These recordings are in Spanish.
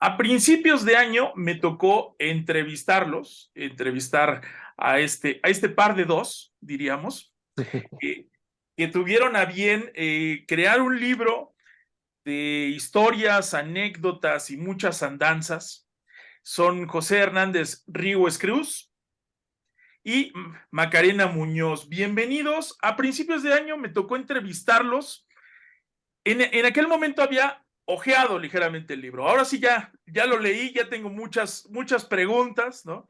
A principios de año me tocó entrevistar a este par de dos, diríamos, que, que tuvieron a bien crear un libro de historias, anécdotas y muchas andanzas. Son José Hernández Ríos Cruz y Macarena Muñoz. Bienvenidos. A principios de año me tocó entrevistarlos. En aquel momento había ojeado ligeramente el libro. Ahora sí ya lo leí, ya tengo muchas preguntas, ¿no?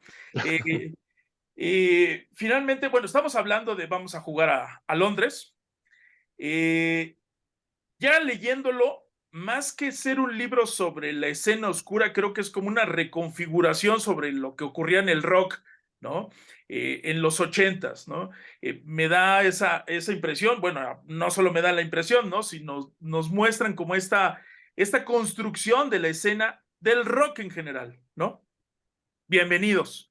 Eh, Finalmente, bueno, estamos hablando de vamos a jugar a Londres. Eh, ya leyéndolo, más que ser un libro sobre la escena oscura, creo que es como una reconfiguración sobre lo que ocurría en el rock, ¿no? En los ochentas, ¿no? Me da esa impresión, bueno, no solo me da la impresión, ¿no? Sino nos muestran como esta construcción de la escena del rock en general, ¿no? Bienvenidos.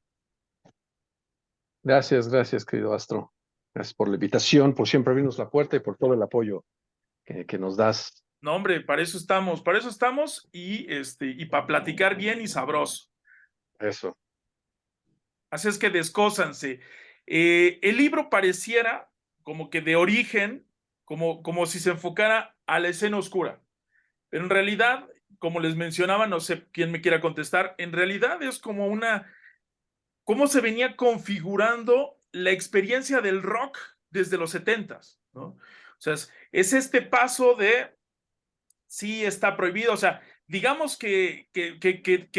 Gracias, querido Astro. Gracias por la invitación, por siempre abrirnos la puerta y por todo el apoyo que nos das. No, hombre, para eso estamos y para platicar bien y sabroso. Eso. Así es que descósanse. El libro pareciera como que de origen, como si se enfocara a la escena oscura. Pero en realidad, como les mencionaba, no sé quién me quiera contestar, en realidad es como cómo se venía configurando la experiencia del rock desde los setentas, ¿no? O sea, es este paso de sí está prohibido, o sea, digamos que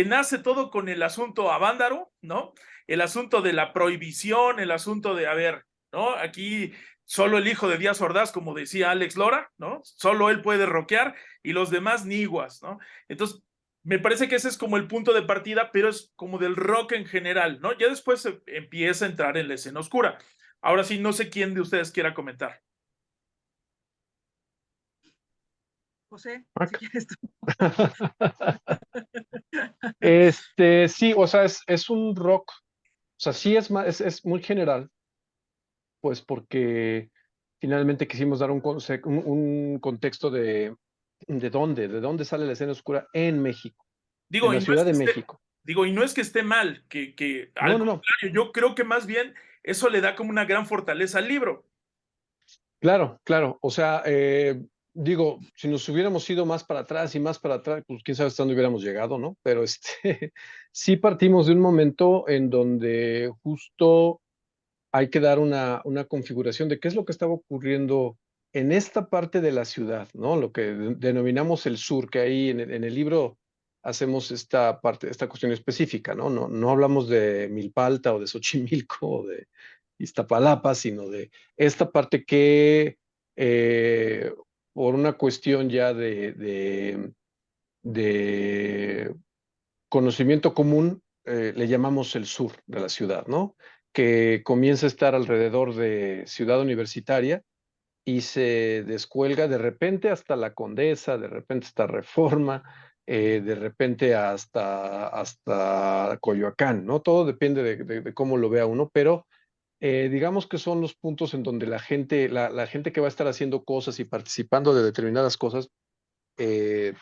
nace todo con el asunto Avándaro, ¿no? El asunto de la prohibición, el asunto de, a ver, ¿no? Aquí solo el hijo de Díaz Ordaz, como decía Alex Lora, ¿no? Solo él puede rockear y los demás niguas, ¿no? Entonces, me parece que ese es como el punto de partida, pero es como del rock en general, ¿no? Ya después se empieza a entrar en la escena oscura. Ahora sí, no sé quién de ustedes quiera comentar. José, si Mac. quieres tú. Sí, o sea, es un rock, o sea, sí es muy general, pues porque finalmente quisimos dar un contexto de dónde sale la escena oscura en México, en Digo, la y no es Ciudad que de esté, México. digo, y no es que esté mal, que al No. contrario, yo creo que más bien eso le da como una gran fortaleza al libro. Claro. O sea, digo, si nos hubiéramos ido más para atrás y más para atrás, pues quién sabe hasta dónde hubiéramos llegado, ¿no? Pero sí partimos de un momento en donde justo hay que dar una configuración de qué es lo que estaba ocurriendo en esta parte de la ciudad, ¿no? Lo que denominamos el sur, que ahí en el libro hacemos esta parte, esta cuestión específica, ¿no? No hablamos de Milpalta o de Xochimilco o de Iztapalapa, sino de esta parte que eh, por una cuestión ya de conocimiento común, le llamamos el sur de la ciudad, ¿no? Que comienza a estar alrededor de Ciudad Universitaria y se descuelga de repente hasta La Condesa, de repente hasta Reforma, de repente hasta Coyoacán, ¿no? Todo depende de cómo lo vea uno, pero digamos que son los puntos en donde la gente que va a estar haciendo cosas y participando de determinadas cosas, eh,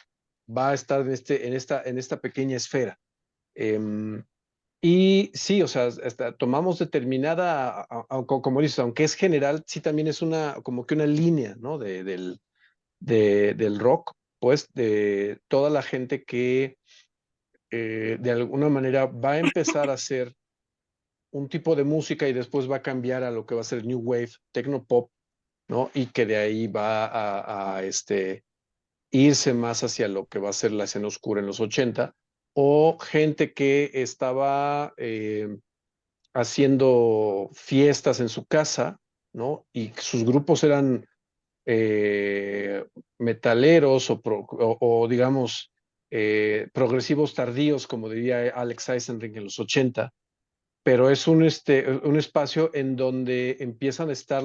va a estar en esta pequeña esfera. Em, y sí, o sea, tomamos determinada, como dices, aunque es general, sí también es como que una línea, ¿no? Del rock, pues, de toda la gente que de alguna manera va a empezar a hacer un tipo de música y después va a cambiar a lo que va a ser New Wave, Techno Pop, ¿no? Y que de ahí va a irse más hacia lo que va a ser la escena oscura en los 80, o gente que estaba haciendo fiestas en su casa, ¿no? Y sus grupos eran metaleros o, digamos, progresivos tardíos, como diría Alex Eisenring en los 80, pero es un espacio en donde empiezan a estar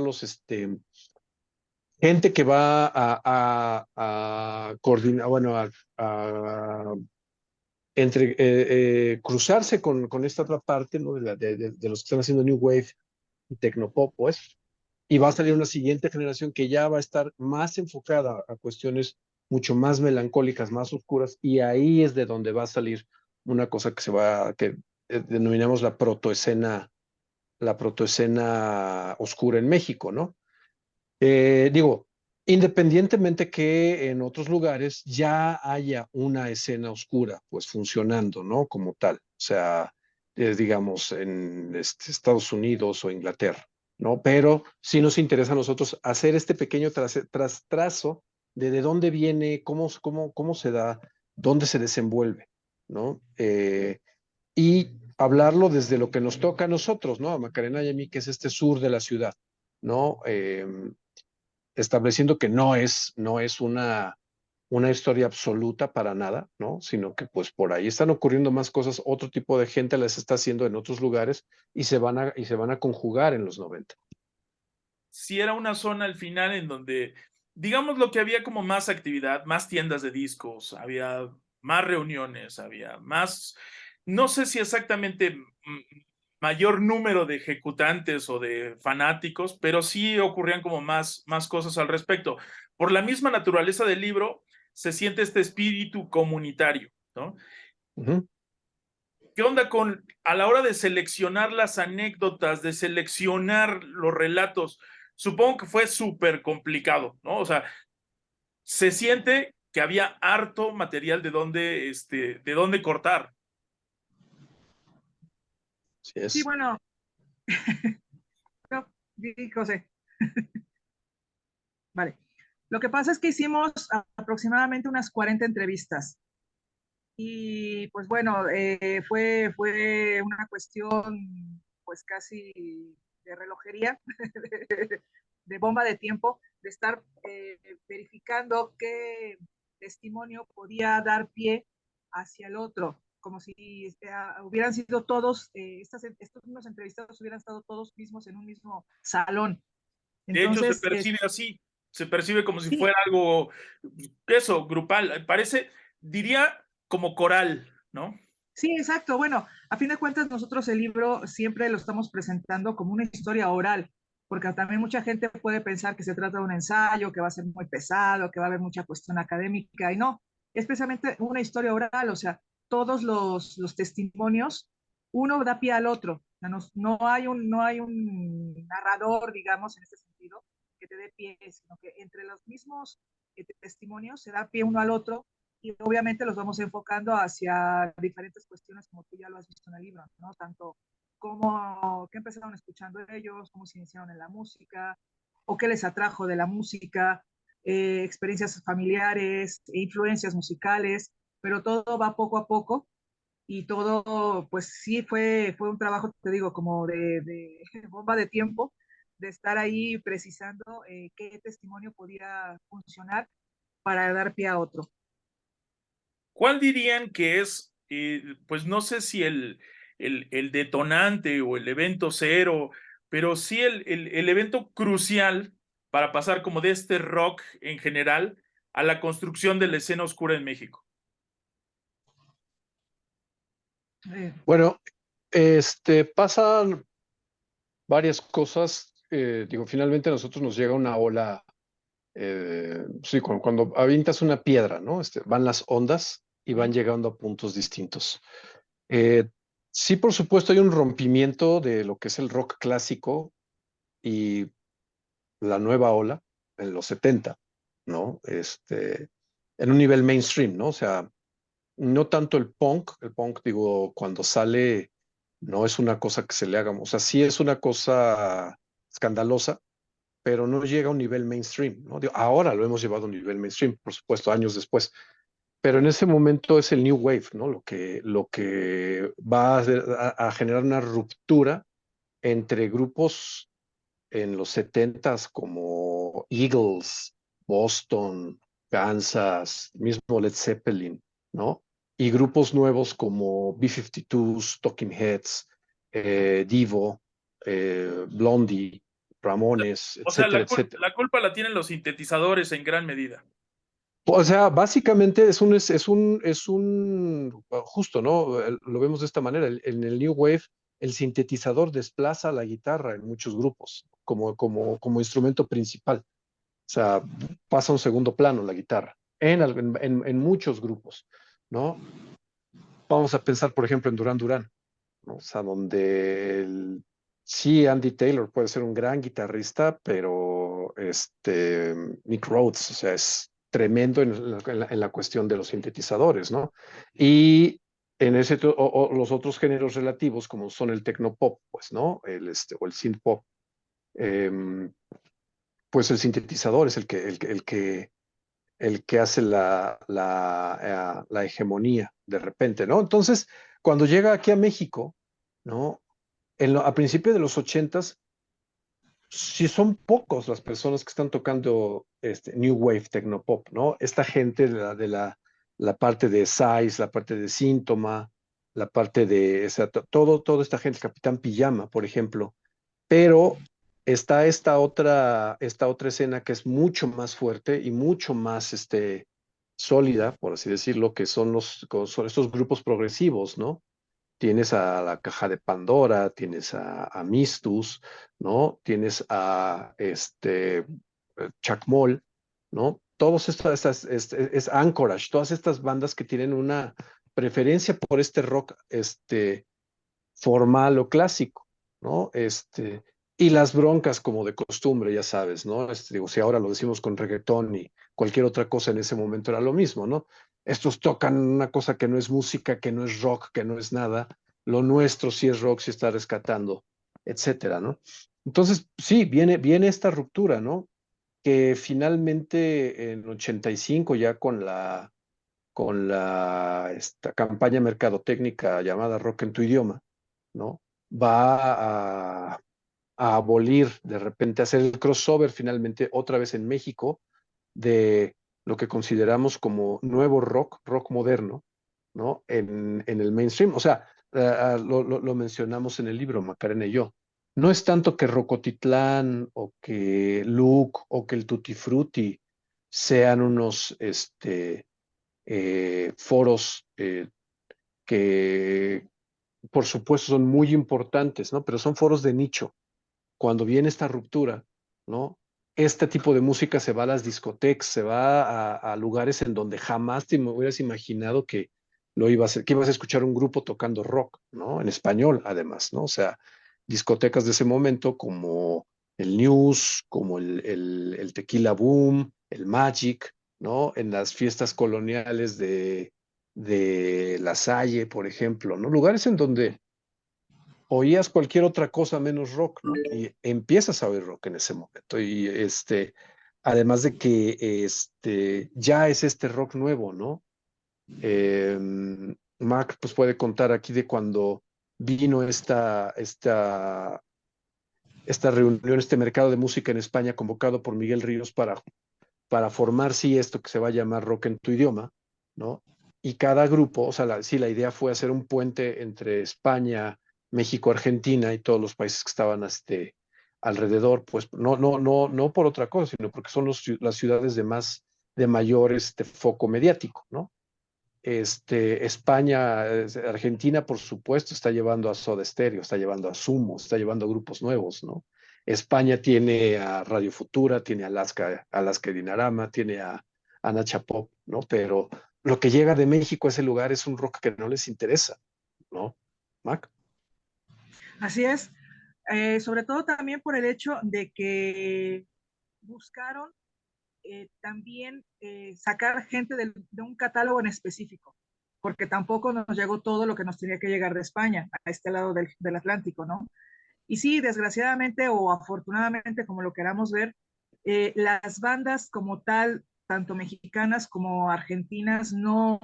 gente que va a coordinar, bueno, a cruzarse con esta otra parte, ¿no? De los que están haciendo New Wave y Tecnopop, pues, y va a salir una siguiente generación que ya va a estar más enfocada a cuestiones mucho más melancólicas, más oscuras, y ahí es de donde va a salir una cosa que denominamos la protoescena oscura en México, ¿no? Digo, independientemente que en otros lugares ya haya una escena oscura, pues funcionando, ¿no? Como tal, o sea, digamos, en Estados Unidos o Inglaterra, ¿no? Pero sí nos interesa a nosotros hacer este pequeño trazo de dónde viene, cómo se da, dónde se desenvuelve, ¿no? Y hablarlo desde lo que nos toca a nosotros, ¿no? A Macarena y a mí, que es este sur de la ciudad, ¿no? Estableciendo que no es una historia absoluta para nada, ¿no? Sino que pues por ahí están ocurriendo más cosas, otro tipo de gente las está haciendo en otros lugares y se van a conjugar en los 90. Sí era una zona al final en donde, digamos, lo que había como más actividad, más tiendas de discos, había más reuniones, había más, no sé si exactamente mayor número de ejecutantes o de fanáticos, pero sí ocurrían como más cosas al respecto. Por la misma naturaleza del libro, se siente este espíritu comunitario, ¿no? Ujú. ¿Qué onda con, a la hora de seleccionar las anécdotas, de seleccionar los relatos? Supongo que fue súper complicado, ¿no? O sea, se siente que había harto material de dónde cortar. Así Sí, es. bueno, no, di, José. Vale. Lo que pasa es que hicimos aproximadamente unas 40 entrevistas y pues bueno, fue una cuestión pues casi de relojería, de bomba de tiempo, de estar verificando qué testimonio podía dar pie hacia el otro, como si hubieran sido todos, estos mismos entrevistados hubieran estado todos mismos en un mismo salón. De hecho, se Entonces, percibe así, se percibe como si sí, fuera algo, eso, grupal. Parece, diría, como coral, ¿no? sí, exacto. Bueno, a fin de cuentas, nosotros el libro siempre lo estamos presentando como una historia oral, porque también mucha gente puede pensar que se trata de un ensayo, que va a ser muy pesado, que va a haber mucha cuestión académica, y no, es precisamente una historia oral, o sea, todos los testimonios, uno da pie al otro. O sea, no hay un narrador, digamos, en este sentido, que te dé pie, sino que entre los mismos testimonios se da pie uno al otro y obviamente los vamos enfocando hacia diferentes cuestiones como tú ya lo has visto en el libro, ¿no? Tanto como qué empezaron escuchando ellos, cómo se iniciaron en la música, o qué les atrajo de la música, experiencias familiares, influencias musicales, pero todo va poco a poco y todo, pues sí, fue un trabajo, te digo, como de bomba de tiempo, de estar ahí precisando qué testimonio podía funcionar para dar pie a otro. ¿Cuál dirían que es, pues no sé si el detonante o el evento cero, pero sí el evento crucial para pasar como de este rock en general a la construcción de la escena oscura en México? Eh, Bueno, pasan varias cosas. Digo, finalmente a nosotros nos llega una ola. Sí, cuando avientas una piedra, ¿no? Van las ondas y van llegando a puntos distintos. Eh, sí, por supuesto, hay un rompimiento de lo que es el rock clásico y la nueva ola en los 70, ¿no? En un nivel mainstream, ¿no? O sea, no tanto el punk, digo, cuando sale, no es una cosa que se le haga, o sea, sí es una cosa escandalosa, pero no llega a un nivel mainstream, ¿no? Digo, ahora lo hemos llevado a un nivel mainstream, por supuesto, años después, pero en ese momento es el New Wave, ¿no? Lo que va a generar una ruptura entre grupos en los 70s como Eagles, Boston, Kansas, mismo Led Zeppelin, ¿no? Y grupos nuevos como B-52s, Talking Heads, Devo, Blondie, Ramones, O sea, etcétera, etcétera. la culpa la tienen los sintetizadores en gran medida. O sea, básicamente justo, ¿no? Lo vemos de esta manera. En el New Wave, el sintetizador desplaza la guitarra en muchos grupos como instrumento principal. O sea, pasa a un segundo plano la guitarra. en muchos grupos, ¿no? Vamos a pensar, por ejemplo, en Duran Duran, ¿no? O sea, donde sí, Andy Taylor puede ser un gran guitarrista, pero Nick Rhodes, o sea, es tremendo en la cuestión de los sintetizadores, ¿no? Y o los otros géneros relativos, como son el tecnopop, pues, ¿no? O el synth pop, em, pues el sintetizador es el que hace la hegemonía de repente, ¿no? Entonces, cuando llega aquí a México, ¿no? A principios de los ochentas, si son pocos las personas que están tocando New Wave Tecnopop, ¿no? Esta gente la parte de Size, la parte de Síntoma, la parte de, o sea, toda esta gente, Capitán Pijama, por ejemplo, pero está esta otra escena que es mucho más fuerte y mucho más sólida, por así decirlo, que son estos grupos progresivos, ¿no? Tienes a la Caja de Pandora, tienes a Mistus, ¿no? Tienes a Chacmol, ¿no? Todos es Anchorage, todas estas bandas que tienen una preferencia por este rock formal o clásico, ¿no? Y las broncas como de costumbre, ya sabes, ¿no? Digo, si ahora lo decimos con reggaetón y cualquier otra cosa en ese momento era lo mismo, ¿no? Estos tocan una cosa que no es música, que no es rock, que no es nada. Lo nuestro sí es rock, sí está rescatando, etcétera, ¿no? Entonces, sí, viene esta ruptura, ¿no? Que finalmente en 85 ya con esta campaña mercadotécnica llamada Rock en tu idioma, ¿no? Va a abolir, de repente, hacer el crossover finalmente otra vez en México de lo que consideramos como nuevo rock moderno, ¿no? En el mainstream. O sea, lo mencionamos en el libro, Macarena y yo. No es tanto que Rocotitlán o que Luke o que el Tutti Frutti sean unos foros que por supuesto son muy importantes, ¿no? Pero son foros de nicho. Cuando viene esta ruptura, ¿no? Este tipo de música se va a las discotecas, se va a lugares en donde jamás te hubieras imaginado que que ibas a escuchar un grupo tocando rock, ¿no? En español, además, ¿no? O sea, discotecas de ese momento como el News, como el Tequila Boom, el Magic, ¿no? En las fiestas coloniales de La Salle, por ejemplo, ¿no? Lugares en donde oías cualquier otra cosa menos rock, ¿no? Y empiezas a oír rock en ese momento. Y además de que ya es este rock nuevo, ¿no? Eh, Mark pues puede contar aquí de cuando vino esta reunión, este mercado de música en España convocado por Miguel Ríos para formar, sí, esto que se va a llamar Rock en tu idioma, ¿no? Y cada grupo, o sea, sí, la idea fue hacer un puente entre España, México, Argentina y todos los países que estaban alrededor, pues no por otra cosa, sino porque son las ciudades de mayor foco mediático, ¿no? España, Argentina, por supuesto, está llevando a Soda Stereo, está llevando a Sumo, está llevando a grupos nuevos, ¿no? España tiene a Radio Futura, tiene a Alaska y Dinarama, tiene a Nacha Pop, ¿no? Pero lo que llega de México a ese lugar es un rock que no les interesa, ¿no? Mac. Así es, sobre todo también por el hecho de que buscaron también sacar gente de un catálogo en específico, porque tampoco nos llegó todo lo que nos tenía que llegar de España, a este lado del Atlántico, ¿no? Y sí, desgraciadamente o afortunadamente, como lo queramos ver, las bandas como tal, tanto mexicanas como argentinas, no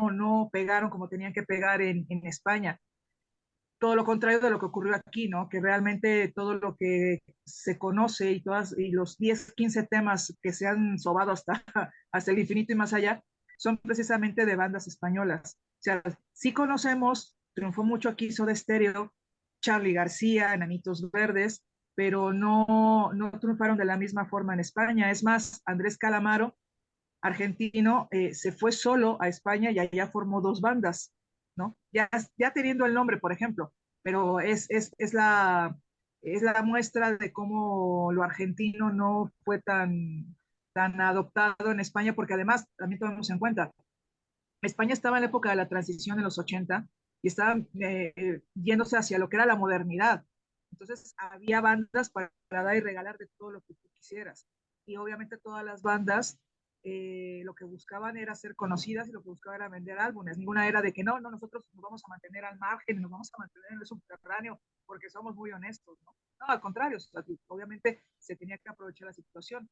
pegaron como tenían que pegar en España. Todo lo contrario de lo que ocurrió aquí, ¿no? Que realmente todo lo que se conoce y los 10, 15 temas que se han sobado hasta el infinito y más allá, son precisamente de bandas españolas. O sea, sí conocemos, triunfó mucho aquí Soda Stereo, Charly García, Enanitos Verdes, pero no triunfaron de la misma forma en España. Es más, Andrés Calamaro, argentino, se fue solo a España y allá formó dos bandas, ¿no? Ya teniendo el nombre, por ejemplo, pero es la muestra de cómo lo argentino no fue tan tan adoptado en España, porque además, también tomemos en cuenta, España estaba en la época de la transición en los 80 y estaban yéndose hacia lo que era la modernidad. Entonces había bandas para dar y regalar de todo lo que tú quisieras. Y obviamente todas las bandas lo que buscaban era ser conocidas y lo que buscaban era vender álbumes. Ninguna era de que no, nosotros nos vamos a mantener al margen, nos vamos a mantener en el subterráneo porque somos muy honestos, ¿no? No, al contrario, o sea, obviamente se tenía que aprovechar la situación.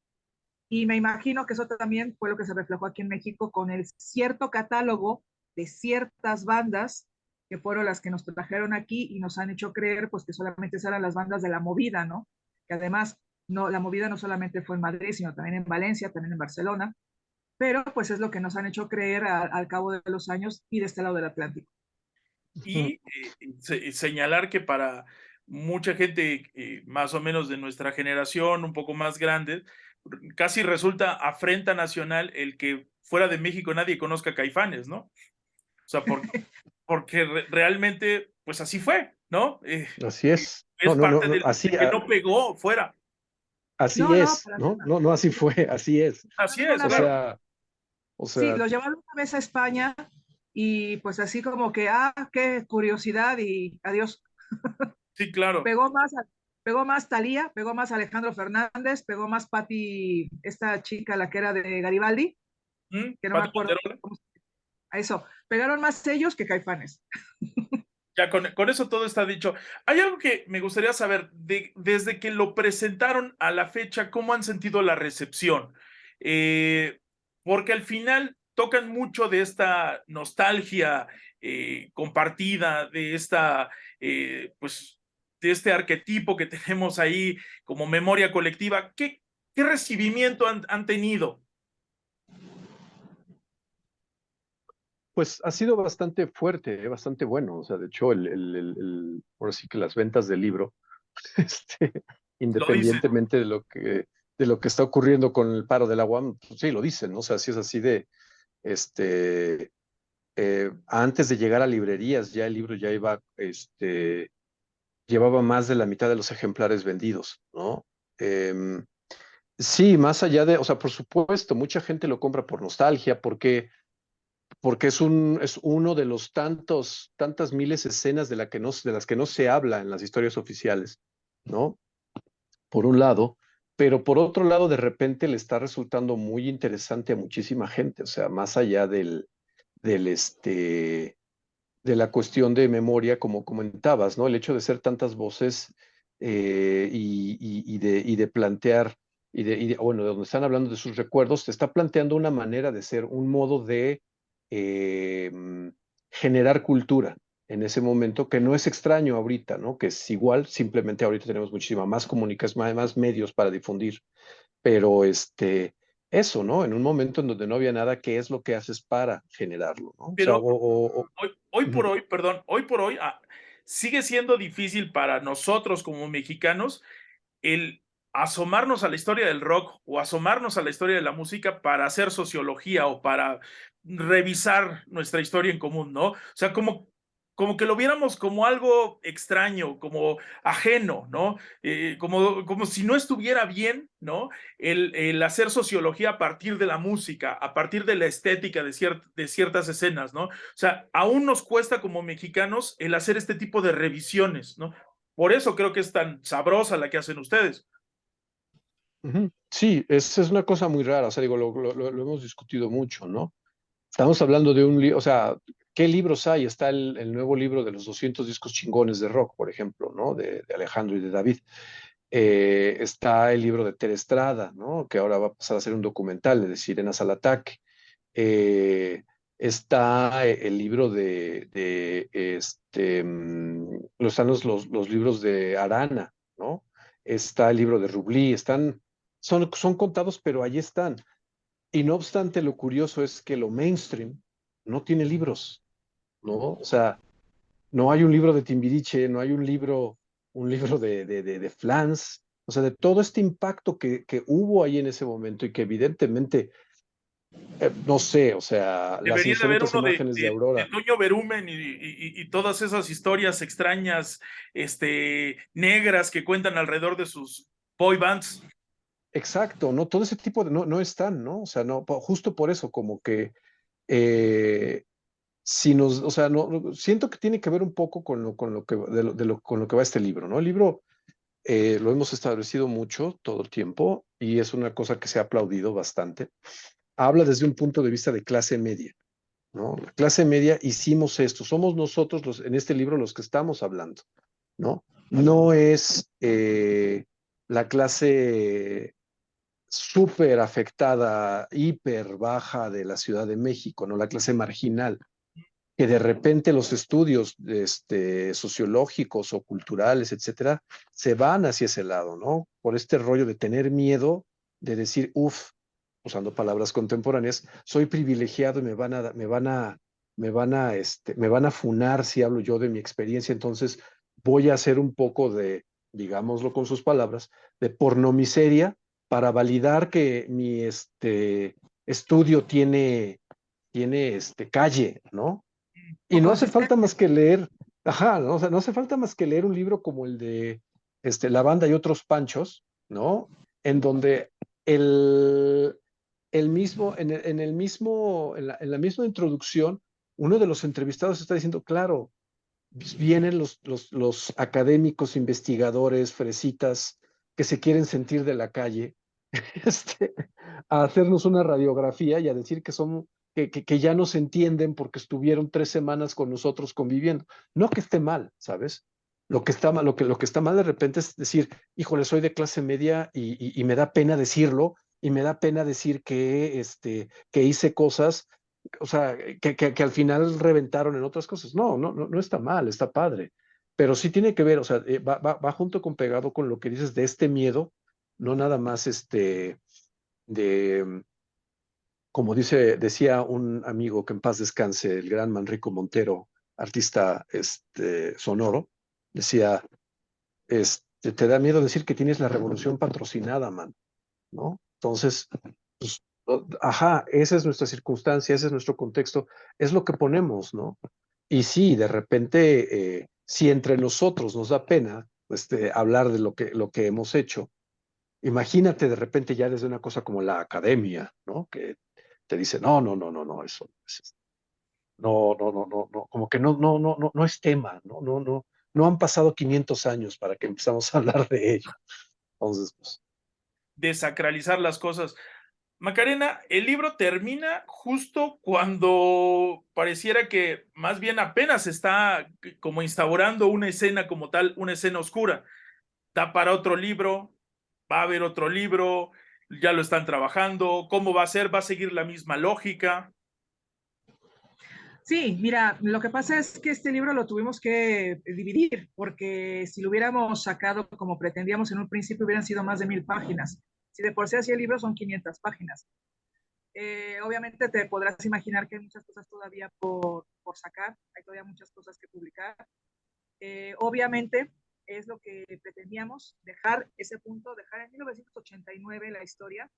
Y me imagino que eso también fue lo que se reflejó aquí en México con el cierto catálogo de ciertas bandas que fueron las que nos trajeron aquí y nos han hecho creer pues que solamente eran las bandas de la movida, ¿no? Que además no, la movida no solamente fue en Madrid, sino también en Valencia, también en Barcelona, pero pues es lo que nos han hecho creer al cabo de los años y de este lado del Atlántico. Y señalar que para mucha gente más o menos de nuestra generación, un poco más grande, casi resulta afrenta nacional el que fuera de México nadie conozca Caifanes, ¿no? O sea, porque realmente, pues así fue, ¿no? Así es. Es parte de Así, que no pegó fuera. así No, no, es, para ¿no? nada. No, así fue, así es. Así Llevaron es, una vez, claro. O sí, sea, los llevaron una vez a España y pues así como que, qué curiosidad y adiós. Sí, claro. Pegó más, pegó más Thalía, pegó más Alejandro Fernández, pegó más Patti, esta chica, la que era de Garibaldi, que no me Pati acuerdo Manterola. cómo se a eso. Pegaron más ellos que Caifanes. Ya con eso todo está dicho. Hay algo que me gustaría saber, desde que lo presentaron a la fecha, ¿cómo han sentido la recepción? Porque al final tocan mucho de esta nostalgia compartida, de esta, pues, de este arquetipo que tenemos ahí como memoria colectiva. ¿Qué recibimiento han tenido? pues ha sido bastante fuerte, bastante bueno. O sea, de hecho, ahora sí que las ventas del libro, este, Lo dicen. independientemente de lo que está ocurriendo con el paro del agua, pues sí, lo dicen, ¿no? O sea, sí es así de, este, antes de llegar a librerías, ya el libro ya iba, llevaba más de la mitad de los ejemplares vendidos, ¿no? Em, sí, más allá de, o sea, por supuesto, mucha gente lo compra por nostalgia, porque es uno de los tantas miles de escenas de las que no se habla en las historias oficiales, ¿no? Por un lado, pero por otro lado, de repente le está resultando muy interesante a muchísima gente, o sea, más allá del de la cuestión de memoria, como comentabas, ¿no? El hecho de ser tantas voces y de plantear, bueno, de donde están hablando de sus recuerdos, te está planteando una manera de ser, un modo de eh, generar cultura en ese momento, que no es extraño ahorita, ¿no? Que es igual, simplemente ahorita tenemos muchísima más comunicación, más medios para difundir, pero eso, ¿no? En un momento en donde no había nada, ¿qué es lo que haces para generarlo, ¿no? O sea, Pero hoy por ujú. hoy, perdón, hoy por hoy sigue siendo difícil para nosotros como mexicanos el asomarnos a la historia del rock o asomarnos a la historia de la música para hacer sociología o para revisar nuestra historia en común, ¿no? O sea, como que lo viéramos como algo extraño, como ajeno, ¿no? Como si no estuviera bien, ¿no? El hacer sociología a partir de la música, a partir de la estética de ciertas escenas, ¿no? O sea, aún nos cuesta como mexicanos el hacer este tipo de revisiones, ¿no? Por eso creo que es tan sabrosa la que hacen ustedes. Ujú. Sí, es una cosa muy rara, o sea, digo, lo hemos discutido mucho, ¿no? Estamos hablando de un libro, o sea, ¿qué libros hay? Está el nuevo libro de los 200 discos chingones de rock, por ejemplo, ¿no? De Alejandro y de David. Está el libro de Tere Estrada, ¿no? Que ahora va a pasar a ser un documental de Sirenas al Ataque. Eh, Está el libro están los libros de Arana, ¿no? Está el libro de Rublí, son contados, pero ahí están. Y no obstante, lo curioso es que lo mainstream no tiene libros, ¿no? O sea, no hay un libro de Timbiriche, no hay un libro de Flans, o sea, de todo este impacto que hubo ahí en ese momento y que evidentemente, no sé, o sea, las Debería de haber insólitas uno imágenes de de Aurora. Toño Berumen y todas esas historias extrañas, negras que cuentan alrededor de sus boy bands. exacto, ¿no? Todo ese tipo de, no están, ¿no? O sea, no, justo por eso, como que eh, si nos, o sea, siento que tiene que ver un poco con lo que, con lo que va este libro, ¿no? El libro lo hemos establecido mucho todo el tiempo y es una cosa que se ha aplaudido bastante. Habla desde un punto de vista de clase media, ¿no? La clase media hicimos esto, somos nosotros los, en este libro los que estamos hablando, ¿no? No es la clase súper afectada, hiper baja de la Ciudad de México, ¿no? La clase marginal, que de repente los estudios sociológicos o culturales, etcétera, se van hacia ese lado, ¿no? Por este rollo de tener miedo, de decir, uff, usando palabras contemporáneas, soy privilegiado y me van a funar si hablo yo de mi experiencia, entonces voy a hacer un poco de, digámoslo con sus palabras, de pornomiseria para validar que mi estudio tiene calle, ¿no? O Y no hace falta consistente. más que leer, ajá, ¿no? O sea, no hace falta más que leer un libro como el de La banda y otros panchos, ¿no? En donde el, el mismo, en el mismo, en la misma introducción, uno de los entrevistados está diciendo, claro, vienen los académicos, investigadores, fresitas, que se quieren sentir de la calle, este, a hacernos una radiografía y a decir que son, que ya nos entienden porque estuvieron 3 semanas con nosotros conviviendo. No que esté mal, ¿sabes? Lo que está mal, lo que está mal de repente es decir, híjole, soy de clase media y me da pena decirlo, y me da pena decir que hice cosas, o sea, que al final reventaron en otras cosas. No está mal, está padre. Pero sí tiene que ver, o sea, va junto con pegado con lo que dices de este miedo, no nada más de, como decía un amigo que en paz descanse, el gran Manrico Montero, artista sonoro, decía, te da miedo decir que tienes la revolución patrocinada, man, ¿no? Entonces, pues, ajá, esa es nuestra circunstancia, ese es nuestro contexto, es lo que ponemos, ¿no? Y sí, de repente, si entre nosotros nos da pena hablar de lo que hemos hecho, imagínate de repente ya desde una cosa como la academia, ¿no? Que te dice, no, eso no, como que no es tema, no han pasado 500 años para que empezamos a hablar de ello. Entonces, pues, Desacralizar las cosas. Macarena, el libro termina justo cuando pareciera que más bien apenas está como instaurando una escena como tal, una escena oscura. Da para otro libro, va a haber otro libro, ya lo están trabajando, ¿cómo va a ser? ¿Va a seguir la misma lógica? Sí, mira, lo que pasa es que este libro lo tuvimos que dividir, porque si lo hubiéramos sacado como pretendíamos en un principio, hubieran sido más de 1000 páginas. Si de por sí así el libro son 500 páginas. Obviamente te podrás imaginar que hay muchas cosas todavía por sacar, hay todavía muchas cosas que publicar. Obviamente es lo que pretendíamos, dejar ese punto, dejar en 1989 la historia,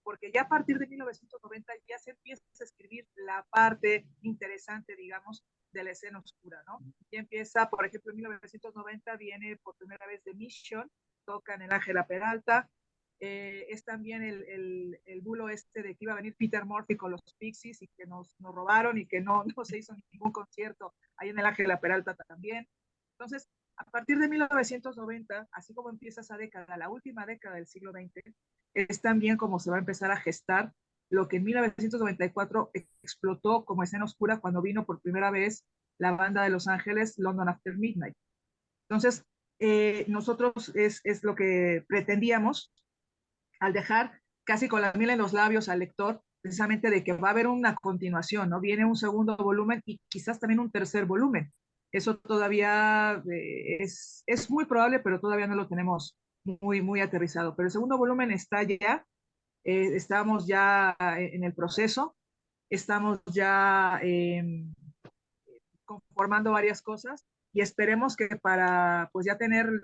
porque ya a partir de 1990 ya se empieza a escribir la parte interesante, digamos, de la escena oscura, ¿no? Ya empieza, por ejemplo, en 1990 viene por primera vez The Mission, tocan el Ángela Peralta, es también el bulo este de que iba a venir Peter Murphy con los Pixies y que nos robaron y que no se hizo ningún concierto ahí en el Ángela Peralta también. Entonces, a partir de 1990, así como empieza esa década, la última década del siglo XX, es también como se va a empezar a gestar lo que en 1994 explotó como escena oscura cuando vino por primera vez la banda de Los Ángeles, London After Midnight. Entonces, nosotros es lo que pretendíamos al dejar casi con la miel en los labios al lector, precisamente de que va a haber una continuación, ¿no? Viene un segundo volumen y quizás también un tercer volumen. Eso todavía es muy probable, pero todavía no lo tenemos muy aterrizado. Pero el segundo volumen está ya, estamos ya en el proceso, estamos ya conformando varias cosas y esperemos que para pues ya tener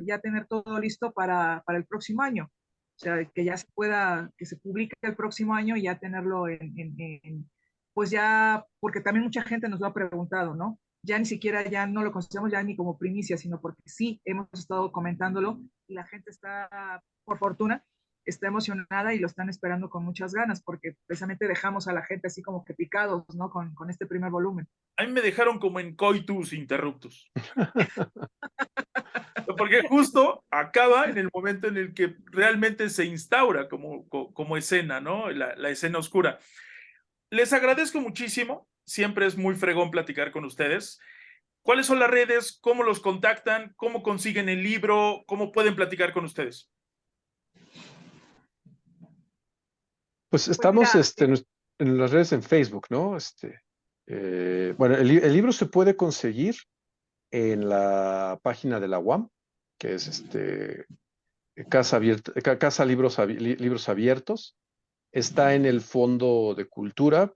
todo listo para el próximo año. O sea, que ya se pueda, que se publique el próximo año y ya tenerlo pues ya, porque también mucha gente nos lo ha preguntado, ¿no? Ya ni siquiera ya no lo consideramos ya ni como primicia, sino porque sí hemos estado comentándolo y la gente está, por fortuna, está emocionada y lo están esperando con muchas ganas, porque precisamente dejamos a la gente así como que picados, ¿no? Con este primer volumen. A mí me dejaron como en coitus interruptus. Porque justo acaba en el momento en el que realmente se instaura como escena, ¿no? La escena oscura. Les agradezco muchísimo. Siempre es muy fregón platicar con ustedes. ¿Cuáles son las redes? ¿Cómo los contactan? ¿Cómo consiguen el libro? ¿Cómo pueden platicar con ustedes? Pues Pues estamos mira, en las redes en Facebook, ¿no? Bueno, el libro se puede conseguir en la página de la UAM, que es Casa Libros Abiertos. Está en el Fondo de Cultura.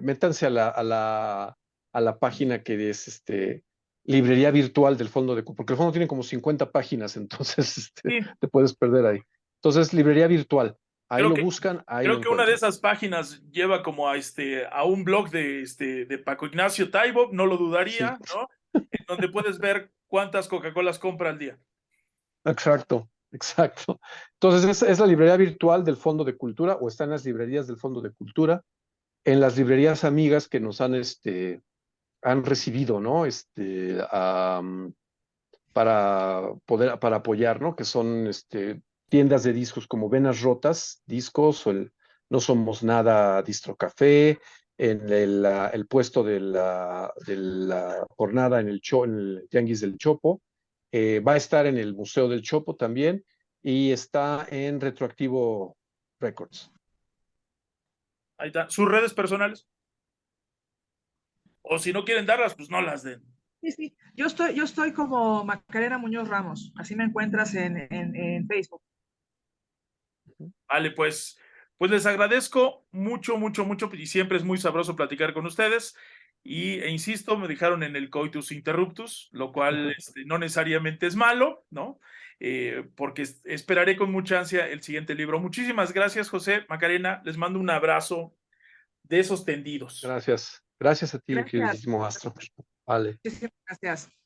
Métanse a la página que es librería virtual del Fondo de Cultura, porque el fondo tiene como 50 páginas, entonces Sí, te puedes perder ahí. Entonces, librería virtual. Ahí creo lo que, buscan, ahí lo creo que una de encuentran. esas páginas lleva como a un blog de Paco Ignacio Taibo, no lo Sí, dudaría, ¿no? En donde puedes ver cuántas Coca-Colas compra al día. exacto, exacto. Entonces, es la librería virtual del Fondo de Cultura o está en las librerías del Fondo de Cultura, en las librerías amigas que nos han recibido, ¿no? Para apoyar, ¿no? Que son tiendas de discos como Venas Rotas, discos, o el No Somos Nada Distro Café, en el puesto de la jornada en el Tianguis del Chopo, va a estar en el Museo del Chopo también, y está en Retroactivo Records. Ahí está. Sus redes personales. O si no quieren darlas, pues no las den. sí, sí. Yo estoy como Macarena Muñoz Ramos, así me encuentras en Facebook. Vale, pues les agradezco mucho, mucho, mucho, y siempre es muy sabroso platicar con ustedes. Insisto, me dejaron en el coitus interruptus, lo cual no necesariamente es malo, ¿no? Porque esperaré con mucha ansia el siguiente libro. Muchísimas gracias, José, Macarena. Les mando un abrazo de esos tendidos. Gracias. Gracias a ti, Gracias, queridísimo Astro. Vale. muchísimas gracias.